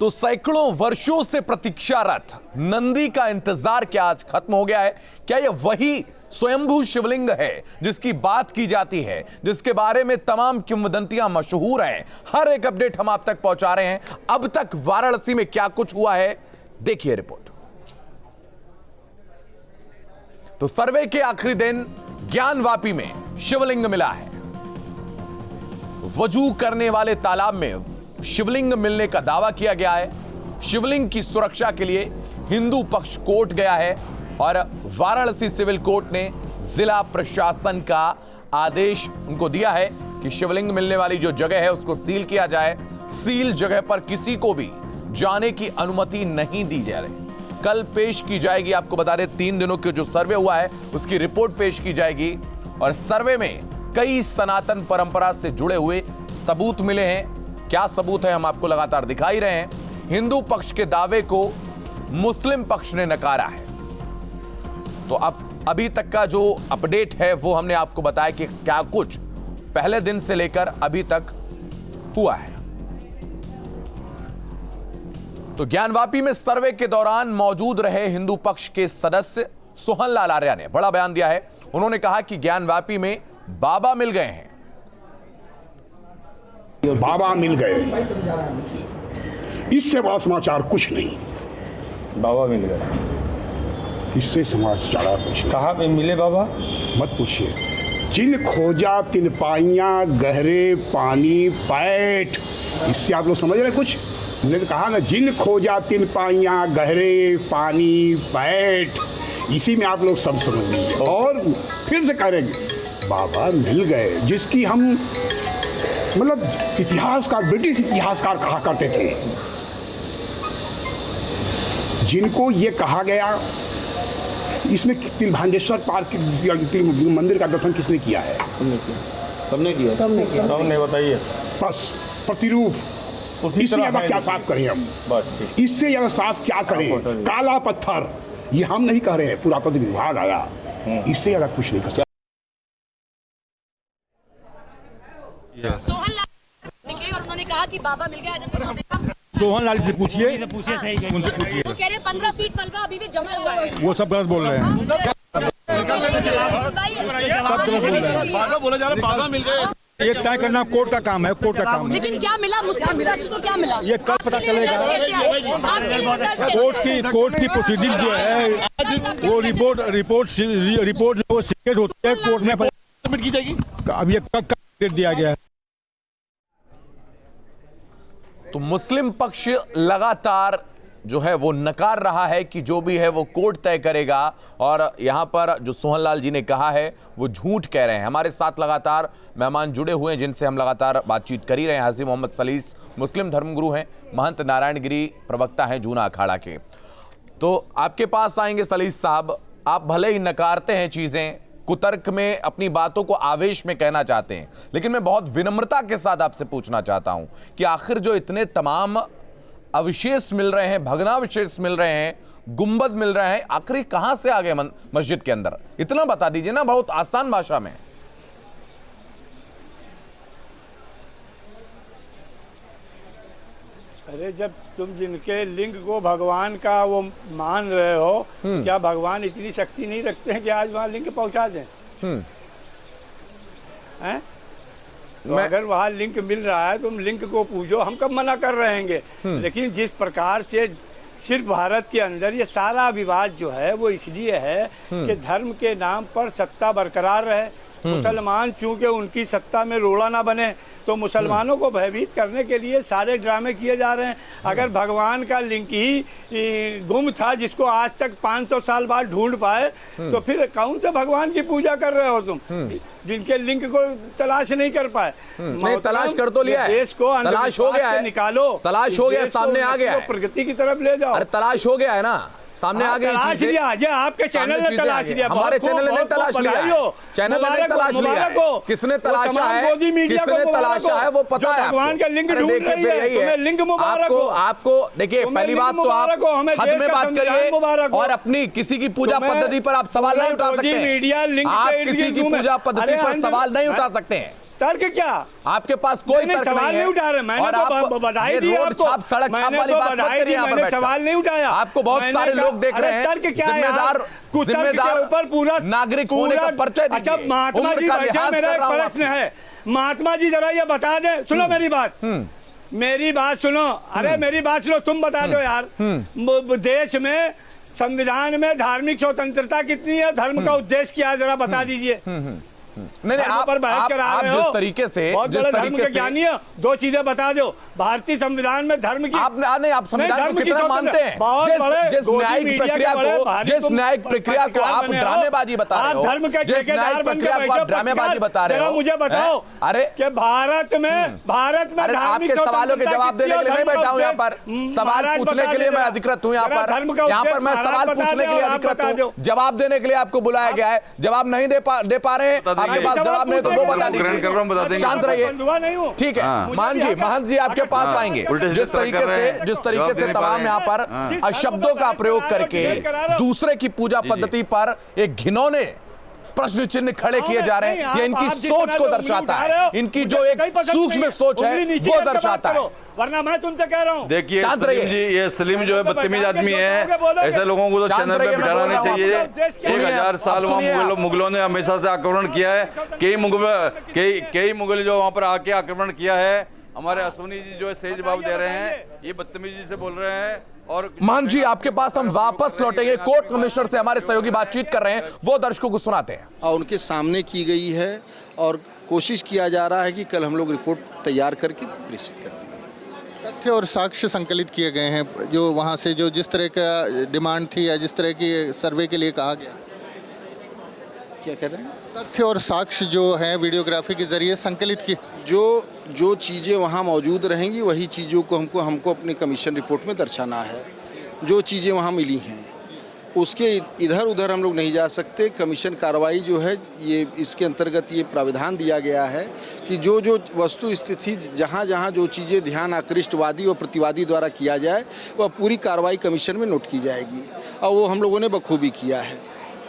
तो सैकड़ों वर्षों से प्रतीक्षारत नंदी का इंतजार क्या आज खत्म हो गया है? क्या यह वही स्वयंभू शिवलिंग है जिसकी बात की जाती है, जिसके बारे में तमाम किंवदंतियां मशहूर हैं? हर एक अपडेट हम आप तक पहुंचा रहे हैं। अब तक वाराणसी में क्या कुछ हुआ है, देखिए रिपोर्ट। तो सर्वे के आखिरी दिन ज्ञानवापी में शिवलिंग मिला है। वजू करने वाले तालाब में शिवलिंग मिलने का दावा किया गया है। शिवलिंग की सुरक्षा के लिए हिंदू पक्ष कोर्ट गया है, और वाराणसी सिविल कोर्ट ने जिला प्रशासन का आदेश उनको दिया है कि शिवलिंग मिलने वाली जो जगह है उसको सील किया जाए। सील जगह पर किसी को भी जाने की अनुमति नहीं दी जा रही। कल पेश की जाएगी, आपको बता दें 3 दिनों के जो सर्वे हुआ है उसकी रिपोर्ट पेश की जाएगी, और सर्वे में कई सनातन परंपरा से जुड़े हुए सबूत मिले हैं। क्या सबूत है हम आपको लगातार दिखा ही रहे हैं। हिंदू पक्ष के दावे को मुस्लिम पक्ष ने नकारा है। तो अब अभी तक का जो अपडेट है वो हमने आपको बताया कि क्या कुछ पहले दिन से लेकर अभी तक हुआ है। तो ज्ञानवापी में सर्वे के दौरान मौजूद रहे हिंदू पक्ष के सदस्य सोहन लाल आर्या ने बड़ा बयान दिया है। उन्होंने कहा कि ज्ञानवापी में बाबा मिल गए हैं। बाबा मिल गए, इससे बड़ा समाचार कुछ नहीं। बाबा मिल गए, इससे समाचार कुछ नहीं। कहाँ पे मिले बाबा? मत पूछिए। जिन खोजा तिन पाइया गहरे पानी बैठ, इससे आप लोग समझ रहे कुछ? मैंने तो कहा ना, जिन खोजा तिन पाइया गहरे पानी बैठ, इसी में आप लोग सब समझ लीजिए। और फिर से करेंगे, बाबा मिल गए, जिसकी हम मतलब इतिहासकार, ब्रिटिश इतिहासकार कहा करते थे, जिनको ये कहा गया। इसमें तिलभांडेश्वर पार्क मंदिर का दर्शन किसने किया है? सबने किया। सबने बताइए। बस प्रतिरूप। इससे ज्यादा क्या साफ करें हम? बस ठीक। इससे ज्यादा साफ क्या करें? काला पत्थर, ये हम नहीं कह रहे हैं, पुरातत्व विभाग आया, इससे ज्यादा कुछ नहीं कर सकते। सोहन लाल निकले और उन्होंने कहा कि बाबा मिल गया। आज हमने जो देखा, सोहन लाल से पूछिए, उनसे पूछिए। वो कह रहे 15 फीट मलबा अभी भी जमा हुआ है। वो सब गलत बोल रहे हैं। बाबा बोला जा रहा है, बाबा मिल गए। ये तय करना कोर्ट का काम है, कोर्ट का काम है। लेकिन क्या मिला मुस्लिम पक्ष को? क्या मिला ये कब पता चलेगा? कोर्ट की प्रोसीडिंग जो है वो रिपोर्ट जो सीक्रेट होती है, कोर्ट में सबमिट की जाएगी। अब ये कब डेट दिया गया है? तो मुस्लिम पक्ष लगातार जो है वो नकार रहा है कि जो भी है वो कोर्ट तय करेगा, और यहां पर जो सोहनलाल जी ने कहा है वो झूठ कह रहे हैं। हमारे साथ लगातार मेहमान जुड़े हुए हैं जिनसे हम लगातार बातचीत कर ही रहे हैं। हाजी मोहम्मद सलीस मुस्लिम धर्मगुरु हैं, महंत नारायण गिरी प्रवक्ता हैं जूना अखाड़ा के। तो आपके पास आएंगे सलीस साहब। आप भले ही नकारते हैं चीजें, कुतर्क में अपनी बातों को आवेश में कहना चाहते हैं, लेकिन मैं बहुत विनम्रता के साथ आपसे पूछना चाहता हूं कि आखिर जो इतने तमाम अवशेष मिल रहे हैं, भग्नावशेष मिल रहे हैं, गुंबद मिल रहे हैं, आखिर कहां से आ गए मस्जिद के अंदर? इतना बता दीजिए ना, बहुत आसान भाषा में। अरे जब तुम जिनके लिंग को भगवान का वो मान रहे हो, क्या भगवान इतनी शक्ति नहीं रखते हैं कि आज वहां लिंग पहुंचा दें? हैं? तो अगर वहाँ लिंक मिल रहा है तुम लिंक को पूजो, हम कब मना कर रहे हैं। लेकिन जिस प्रकार से सिर्फ भारत के अंदर ये सारा विवाद जो है वो इसलिए है कि धर्म के नाम पर सत्ता बरकरार रहे। मुसलमान चूंकि उनकी सत्ता में रोड़ा ना बने, तो मुसलमानों को भयभीत करने के लिए सारे ड्रामे किए जा रहे हैं। अगर भगवान का लिंग ही गुम था, जिसको आज तक 500 साल बाद ढूंढ पाए, तो फिर कौन से भगवान की पूजा कर रहे हो तुम, जिनके लिंक को तलाश नहीं कर पाए? नहीं, तलाश कर तो लिया है, देश को तलाश हो गया है, निकालो, तलाश हो गया, सामने आ गया है, प्रगति की तरफ ले जाओ। अरे तलाश हो गया है ना, सामने आ गई तलाश लिया, ये आपके चैनल ने तलाश लिया, हमारे चैनल ने तलाश लिया, चैनल ने तलाश लिया, किसने तलाशा है, किसने तलाशा है वो पता है। भगवान का लिंग ढूंढ रही है, तुम्हें लिंग मुबारक हो। आपको देखिए, पहली बात तो आप हद में बात करिए और अपनी किसी की पूजा पद्धति पर आप सवाल नहीं उठा सकते, आप किसी की पूजा पद्धति पर सवाल नहीं उठा सकते हैं। तर्क क्या? आपके पास कोई तर्क सवाल नहीं उठा रहे, मैंने तो बधाई दी आपको, सड़क छाप वाली बात मत करिए, मैंने सवाल नहीं उठाया। आपको बहुत सारे लोग देख रहे हैं, तर्क क्या है? जिम्मेदार ऊपर पूरा नागरिक होने का परिचय दीजिए। अच्छा महात्मा जी, मेरा एक प्रश्न है, महात्मा जी जरा ये बता दें, सुनो मेरी बात, मेरी बात सुनो, अरे मेरी बात सुनो, तुम बता दो यार, देश में संविधान में धार्मिक स्वतंत्रता कितनी है, धर्म का उद्देश्य क्या है, जरा बता दीजिए। नहीं, आप जिस तरीके से ज्ञानी है, दो चीजें बता दो। भारतीय संविधान में धर्म की आप संविधान को कितना मानते हैं? जिस न्यायिक प्रक्रिया को आप ड्रामेबाजी बता रहे हो, धर्म के जिस न्यायिक प्रक्रिया को आप ड्रामेबाजी बता रहे हो, मुझे बताओ, अरे कि भारत में आपके सवालों के जवाब देने के लिए नहीं बैठा हूँ यहाँ पर, सवाल पूछने के लिए मैं अधिकृत हूँ यहाँ पर मैं सवाल पूछने के लिए अधिकृत हूँ, जवाब देने के लिए आपको बुलाया गया है, जवाब नहीं दे पा रहे हैं, आपके पास जवाब नहीं तो वो बता दीजिए, शांत रहिए, ठीक है। महंत जी आपके पास आएंगे। जिस तरीके से तमाम यहाँ पर अशब्दों का प्रयोग करके दूसरे की पूजा पद्धति पर एक घिनौने प्रश्न चिन्ह खड़े किए जा रहे हैं, ये इनकी सोच को दर्शाता है, इनकी जो एक सूक्ष्म सोच है वो दर्शाता है। वरना मैं तुमसे कह रहा हूँ, देखिए सलीम जी, ये सलीम जो है बदतमीज आदमी है, ऐसे लोगों को तो चैनल पे बिठाना नहीं चाहिए। 1000 साल वहाँ मुगलों ने हमेशा से आक्रमण किया है, कई मुगल जो वहाँ पर आके आक्रमण किया है। हमारे अश्विनी जी जो है सही जवाब दे रहे हैं, ये बदतमीजी से बोल रहे हैं। और मान जी आपके पास हम वापस लौटेंगे, कोर्ट कमिश्नर से हमारे सहयोगी बातचीत कर रहे हैं, वो दर्शकों को सुनाते हैं। और उनके सामने की गई है और कोशिश किया जा रहा है कि कल हम लोग रिपोर्ट तैयार करके प्रेषित करते हैं। तथ्य और साक्ष्य संकलित किए गए हैं, जो वहाँ से जो जिस तरह का डिमांड थी या जिस तरह की सर्वे के लिए कहा गया। क्या कह रहे हैं? तथ्य और साक्ष्य जो है वीडियोग्राफी के जरिए संकलित की, जो चीज़ें वहाँ मौजूद रहेंगी वही चीज़ों को हमको अपने कमीशन रिपोर्ट में दर्शाना है। जो चीज़ें वहाँ मिली हैं उसके इधर उधर हम लोग नहीं जा सकते। कमीशन कार्रवाई जो है ये इसके अंतर्गत ये प्राविधान दिया गया है कि जो वस्तु स्थिति जहाँ जहाँ जो चीज़ें ध्यान आकृष्टवादी और प्रतिवादी द्वारा किया जाए वह पूरी कार्रवाई कमीशन में नोट की जाएगी, और वो हम लोगों ने बखूबी किया है।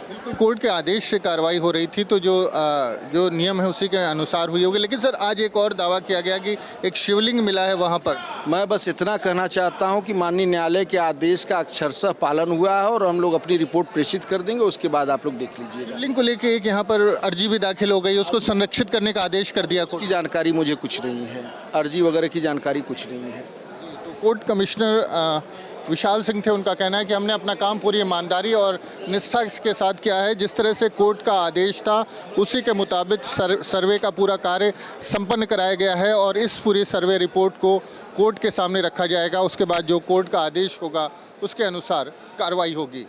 बिल्कुल कोर्ट के आदेश से कार्रवाई हो रही थी, तो जो नियम है उसी के अनुसार हुई होगी। लेकिन सर आज एक और दावा किया गया कि एक शिवलिंग मिला है वहाँ पर। मैं बस इतना कहना चाहता हूँ कि माननीय न्यायालय के आदेश का अक्षरशः पालन हुआ है और हम लोग अपनी रिपोर्ट प्रेषित कर देंगे, उसके बाद आप लोग देख लीजिएगा। शिवलिंग को लेके एक यहाँ पर अर्जी भी दाखिल हो गई, उसको संरक्षित करने का आदेश कर दिया। उसकी जानकारी मुझे कुछ नहीं है, अर्जी वगैरह की जानकारी कुछ नहीं है। तो कोर्ट कमिश्नर विशाल सिंह थे, उनका कहना है कि हमने अपना काम पूरी ईमानदारी और निष्ठा के साथ किया है। जिस तरह से कोर्ट का आदेश था उसी के मुताबिक सर्वे का पूरा कार्य संपन्न कराया गया है और इस पूरी सर्वे रिपोर्ट को कोर्ट के सामने रखा जाएगा। उसके बाद जो कोर्ट का आदेश होगा उसके अनुसार कार्रवाई होगी।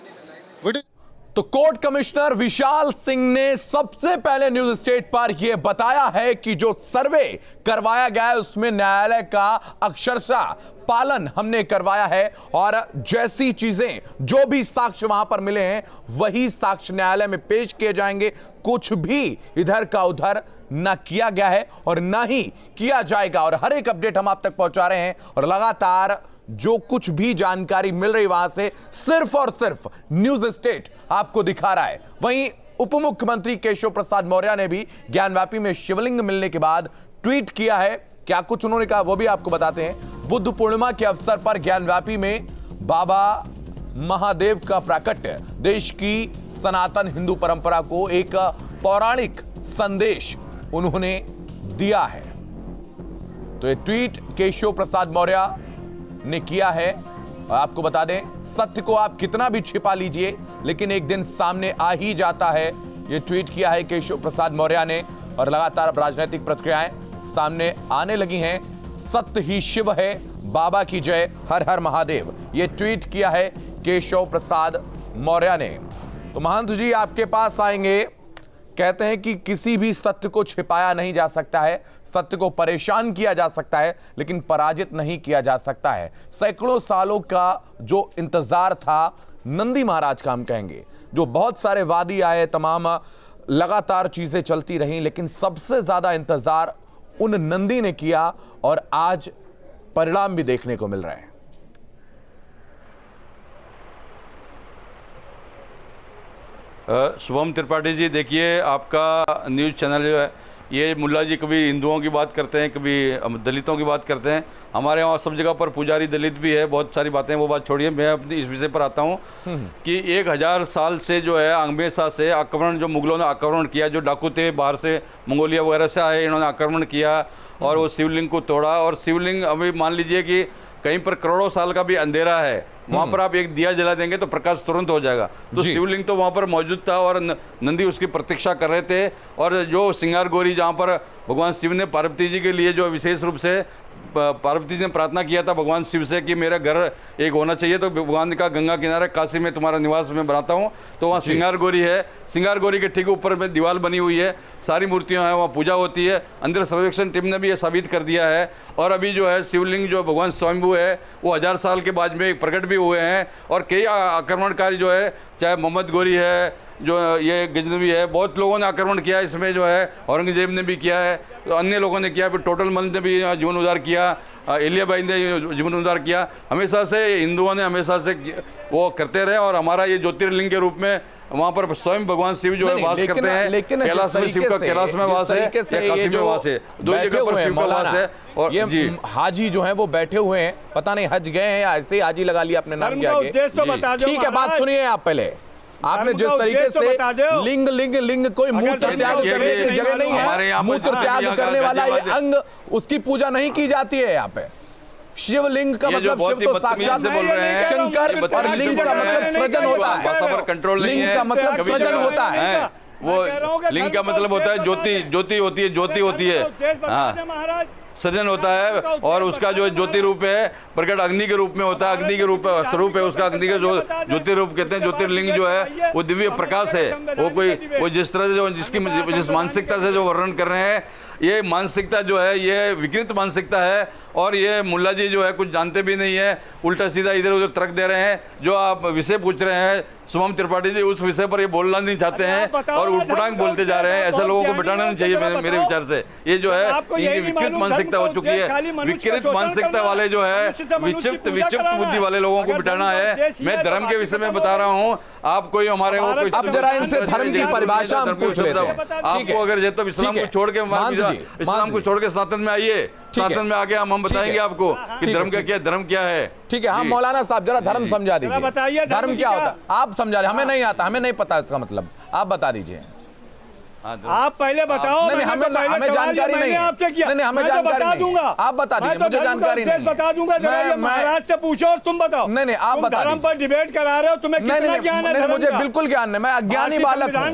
तो कोर्ट कमिश्नर विशाल सिंह ने सबसे पहले न्यूज स्टेट पर यह बताया है कि जो सर्वे करवाया गया है उसमें न्यायालय का अक्षरशः पालन हमने करवाया है और जैसी चीजें जो भी साक्ष्य वहां पर मिले हैं वही साक्ष्य न्यायालय में पेश किए जाएंगे। कुछ भी इधर का उधर ना किया गया है और ना ही किया जाएगा और हर एक अपडेट हम आप तक पहुंचा रहे हैं और लगातार जो कुछ भी जानकारी मिल रही वहां से सिर्फ और सिर्फ न्यूज स्टेट आपको दिखा रहा है। वहीं उप मुख्यमंत्री केशव प्रसाद मौर्य ने भी ज्ञानवापी में शिवलिंग मिलने के बाद ट्वीट किया है। क्या कुछ उन्होंने कहा वो भी आपको बताते हैं। बुद्ध पूर्णिमा के अवसर पर ज्ञानवापी में बाबा महादेव का प्राकट्य देश की सनातन हिंदू परंपरा को एक पौराणिक संदेश उन्होंने दिया है। तो ये ट्वीट केशव प्रसाद मौर्य ने किया है। आपको बता दें, सत्य को आप कितना भी छिपा लीजिए लेकिन एक दिन सामने आ ही जाता है। यह ट्वीट किया है केशव प्रसाद मौर्य ने और लगातार राजनीतिक प्रतिक्रियाएं सामने आने लगी हैं। सत्य ही शिव है, बाबा की जय, हर हर महादेव, ये ट्वीट किया है केशव प्रसाद मौर्य ने। तो महंत जी आपके पास आएंगे, कहते हैं कि किसी भी सत्य को छिपाया नहीं जा सकता है, सत्य को परेशान किया जा सकता है लेकिन पराजित नहीं किया जा सकता है। सैकड़ों सालों का जो इंतजार था नंदी महाराज का, हम कहेंगे, जो बहुत सारे वादी आए, तमाम लगातार चीजें चलती रहीं, लेकिन सबसे ज्यादा इंतजार उन नंदी ने किया और आज परिणाम भी देखने को मिल रहे हैं। शुभम त्रिपाठी जी, देखिए आपका न्यूज़ चैनल जो है ये मुल्ला जी कभी हिंदुओं की बात करते हैं, कभी दलितों की बात करते हैं। हमारे यहाँ सब जगह पर पुजारी दलित भी है, बहुत सारी बातें, वो बात छोड़िए, मैं अपनी इस विषय पर आता हूँ कि 1000 साल से जो है हमेशा से आक्रमण, जो मुगलों ने आक्रमण किया, जो डाकू थे बाहर से, मंगोलिया वगैरह से आए, इन्होंने आक्रमण किया और वो शिवलिंग को तोड़ा। और शिवलिंग अभी मान लीजिए कि कहीं पर करोड़ों साल का भी अंधेरा है, वहां पर आप एक दिया जला देंगे तो प्रकाश तुरंत हो जाएगा। तो शिवलिंग तो वहां पर मौजूद था और नंदी उसकी प्रतीक्षा कर रहे थे। और जो श्रृंगार गौरी, जहां पर भगवान शिव ने पार्वती जी के लिए जो विशेष रूप से पार्वती जी ने प्रार्थना किया था भगवान शिव से कि मेरा घर एक होना चाहिए, तो भगवान का गंगा किनारे काशी में तुम्हारा निवास में बनाता हूँ, तो वहाँ श्रृंगार गौरी है। श्रृंगार गौरी के ठीक ऊपर में दीवार बनी हुई है, सारी मूर्तियां हैं, वहाँ पूजा होती है। अंदर सर्वेक्षण टीम ने भी ये साबित कर दिया है। और अभी जो है शिवलिंग जो भगवान स्वयंभू है वो 1000 साल के बाद में प्रकट भी हुए हैं। और कई आक्रमणकारी जो है, चाहे मोहम्मद गोरी है, जो ये गजनवी है, बहुत लोगों ने आक्रमण किया इसमें, जो है औरंगजेब ने भी किया है, तो अन्य लोगों ने किया, फिर टोटल मल ने भी जीवन उद्धार किया, एलियाबाई ने जीवन उद्धार किया। हमेशा से हिंदुओं ने हमेशा से वो करते रहे। और हमारा ये ज्योतिर्लिंग के रूप में वहाँ पर स्वयं भगवान शिव जो है वास करते हैं। कैलाश में शिव का कैलाश में वास है, काशी में वास है, दो जगह पर शिव का वास है। और ये हाजी जो हैं वो बैठे हुए हैं, पता नहीं हज गए हैं या ऐसे ही हाजी लगा लिया अपने नाम के आगे। ठीक है, बात सुनिए आप पहले। आपने जिस तरीके से लिंग लिंग लिंग कोई मूत्र त्याग करने की जगह नहीं है, मूत्र त्याग करने वाला ये अंग, उसकी पूजा नहीं की जाती है यहाँ पे। शिवलिंग का मतलब शिव तो साक्षात शंकर, और लिंग का मतलब सृजन होता है। लिंग का मतलब सृजन होता है, वो लिंग का मतलब होता है ज्योति, ज्योति होती है, ज्योति होती है, हाँ सृजन होता है। और उसका जो ज्योति रूप है प्रकट अग्नि के रूप में होता है, अग्नि के रूप स्वरूप है उसका, अग्नि का जो ज्योति रूप कहते हैं। ज्योतिर्लिंग जो है वो दिव्य प्रकाश है। वो जिस तरह से जो जिस मानसिकता से जो वर्णन कर रहे हैं, ये मानसिकता जो है ये विकृत मानसिकता है। और ये मुल्ला जी जो है कुछ जानते भी नहीं है, उल्टा सीधा इधर उधर तर्क दे रहे हैं। जो आप विषय पूछ रहे हैं शुभम त्रिपाठी जी, उस विषय पर ये बोलना नहीं चाहते हैं और उठपटांग बोलते जा रहे हैं। ऐसे लोगों को बिठाना नहीं चाहिए मेरे विचार से। ये जो है इनकी विकृत मानसिकता हो चुकी है। विकृत मानसिकता वाले जो है, विक्षिप्त बुद्धि वाले लोगों को बिठाना है। मैं धर्म के विषय में बता रहा हूँ, आप कोई हमारे अब जरा इनसे धर्म की परिभाषा हम पूछ लेते हैं। आपको अगर ये तो इस्लाम को छोड़ के, इस्लाम को छोड़ के सनातन में आइए, सनातन में आगे हम बताएंगे आपको कि धर्म का क्या, धर्म क्या है। ठीक है, हाँ मौलाना साहब जरा धर्म समझा दीजिए, बताइए धर्म क्या होता है। आप समझा रहे, हमें नहीं आता, हमें नहीं पता इसका मतलब, आप बता दीजिए। आप पहले बताओ। नहीं, हमें जानकारी नहीं है आपसे किया। नहीं, हमें जानकारी नहीं है, आप बता दीजिए, मुझे जानकारी नहीं है। बता दूंगा, महाराज से पूछो और तुम बताओ। नहीं, आप बता धर्म पर डिबेट करा रहे हो, तुम्हें कितना ज्ञान है? मुझे बिल्कुल ज्ञान नहीं, मैं अज्ञानी बालक हूँ,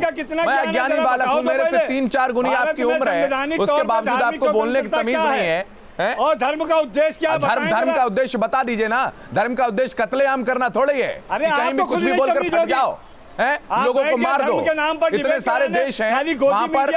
मैं अज्ञानी बालक हूँ। मेरे से 3-4 गुनी आपकी उम्र है, उसके बावजूद आपको बोलने की तमीज नहीं है। और धर्म का उद्देश्य क्या? धर्म का उद्देश्य बता दीजिए ना। धर्म का उद्देश्य कत्लेआम करना थोड़ी है, कहीं भी कुछ भी बोलकर फट जाओ, लोगों को मार दो। इतने सारे देश हैं वहां पर।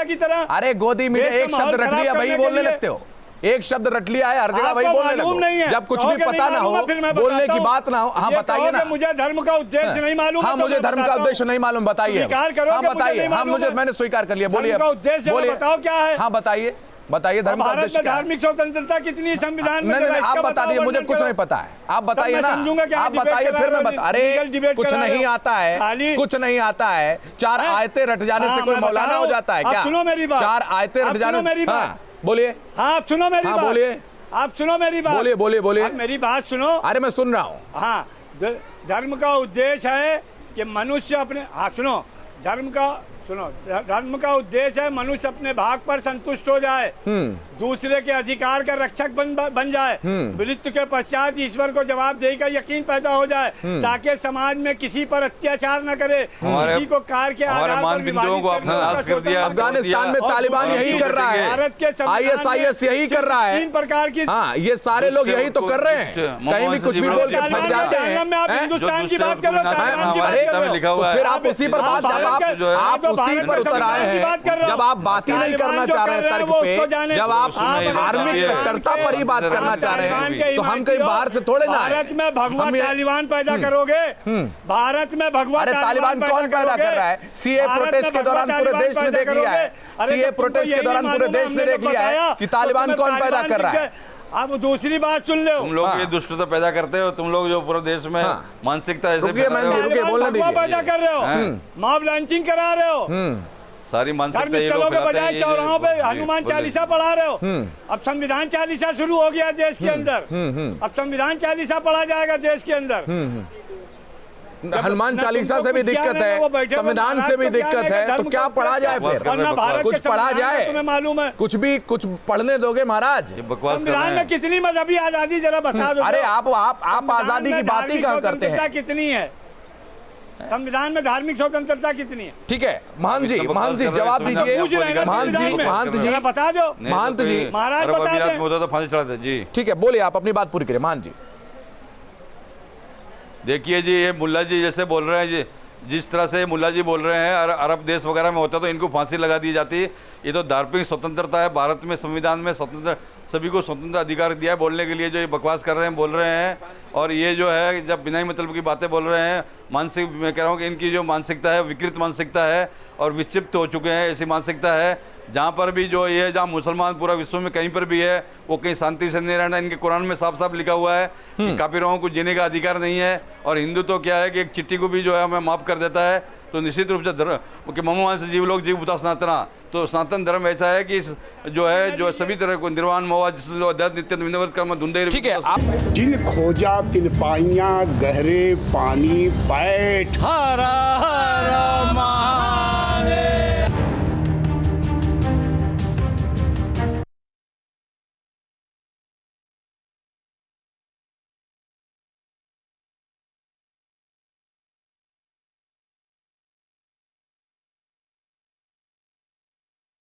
अरे गोदी मीडिया, एक शब्द रट लिया वही बोलने लगते हो, एक शब्द रट लिया है हर जगह वही बोलने लगो। जब कुछ भी पता ना हो, बोलने की बात ना हो, हाँ बताइए ना। मुझे धर्म का उद्देश्य नहीं मालूम। हाँ मुझे धर्म का उद्देश्य नहीं मालूम, बताइए। हाँ बताइए, हाँ मुझे, मैंने स्वीकार कर लिया। बोलिए, बोलिए, बताओ क्या है। हाँ बताइए, बताइए धर्म का उद्देश्य क्या है? धार्मिक स्वतंत्रता कितनी संविधान में? नहीं, आप बता दिए, मुझे कुछ नहीं पता है, आप बताइए ना, आप बताइए फिर मैं बता। अरे कुछ नहीं आता है, कुछ नहीं आता है। 4 आयतें रट जाने से कोई मौलाना हो जाता है क्या? सुनो मेरी बात, 4 आयतें रट जाने। बोलिए, आप सुनो मेरी बात, बोलिए, आप सुनो मेरी बात, बोलिए बोलिए बोलिए, मेरी बात सुनो। अरे मैं सुन रहा हूँ। हाँ, धर्म का उद्देश्य है कि मनुष्य अपने, हाँ सुनो, धर्म का सुनो, धर्म का उद्देश्य है मनुष्य अपने भाग पर संतुष्ट हो जाए, दूसरे के अधिकार का रक्षक बन जाए, मृत्यु के पश्चात ईश्वर को जवाबदेही का यकीन पैदा हो जाए, ताकि समाज में किसी पर अत्याचार न करे, किसी को कार के आधार पर विभाजित कर दिया। अफगानिस्तान में तालिबान यही कर रहा है, भारत के ISIS यही कर रहा है, 3 प्रकार की, हाँ, ये सारे लोग यही तो कर रहे हैं, कहीं भी कुछ भी बोल के फट जाते हैं। आप हिंदुस्तान की बात कर रहे हो, फिर आप उसी पर बात, आप उसी पर उतर आए हैं, जब आप बात ही नहीं करना चाह रहे हैं तर्क पे, जब आप धार्मिक कट्टरता पर ही बात करना चाह रहे हैं, तो हम कहीं बाहर से थोड़े ना। भारत में भगवा तालिबान पैदा करोगे, भारत में भगवा तालिबान कौन पैदा कर रहा है? सीए प्रोटेस्ट के दौरान पूरे देश ने देख लिया है, सीए प्रोटेस्ट के दौरान पूरे देश ने देख लिया है कि तालिबान कौन पैदा कर रहा है। अब दूसरी बात सुन लो, तुम लोग ये दुष्टता पैदा करते हो, तुम लोग जो पूरे देश में मानसिकता ऐसे पैदा कर रहे हो, मॉब लॉन्चिंग करा रहे हो, सारी मानसिकता ये स्थलों लोग के बजाय चौराहों पे हनुमान बोले। चालीसा पढ़ा रहे हो। अब संविधान चालीसा शुरू हो गया देश के अंदर, अब संविधान चालीसा पढ़ा जाएगा देश के अंदर। हनुमान चालीसा से भी दिक्कत है, संविधान से भी दिक्कत है, तो क्या पढ़ा जाए फिर? कुछ पढ़ा जाए, तुम्हें मालूम है? कुछ पढ़ने दोगे महाराज? संविधान में कितनी मजहबी आजादी जरा बता दो। अरे आप आजादी की बात ही कहाँ करते हैं? कितनी है संविधान में? धार्मिक स्वतंत्रता कितनी है? ठीक है महंत जी जवाब दीजिए। महंत जी बता दो। महंत जी महाराज बता दो, फांसी चढ़ाते जी। ठीक है, बोलिए, आप अपनी बात पूरी करिए महंत जी। देखिए जी, ये मुल्ला जी जैसे बोल रहे हैं जी, जिस तरह से मुल्ला जी बोल रहे हैं, अरब देश वगैरह में होता तो इनको फांसी लगा दी जाती। ये तो धार्मिक स्वतंत्रता है, भारत में संविधान में स्वतंत्र, सभी को स्वतंत्र अधिकार दिया है बोलने के लिए। जो ये बकवास कर रहे हैं, बोल रहे हैं, और ये जो है जब बिना ही मतलब की बातें बोल रहे हैं, मानसिक, मैं कह रहा हूँ कि इनकी जो मानसिकता है विकृत मानसिकता है और विक्षिप्त हो चुके हैं। ऐसी मानसिकता है जहाँ पर भी जो ये, जहाँ मुसलमान पूरा विश्व में कहीं पर भी है, वो कहीं शांति से नहीं रहना। इनके कुरान में साफ साफ लिखा हुआ है कि काफिरों को जीने का अधिकार नहीं है। और हिंदू तो क्या है कि एक चिट्ठी को भी जो है हमें माफ कर देता है। तो निश्चित रूप से धर्म कि ममवान से जीव लोग जीव बुता सनातना, तो सनातन धर्म ऐसा है कि जो है जो सभी तरह को निर्वाण मोह नित्य विनोद कर्म धुंधे। ठीक है, आप जिन खोजा तिन पाइयां गहरे पानी बैठ, हरा हरा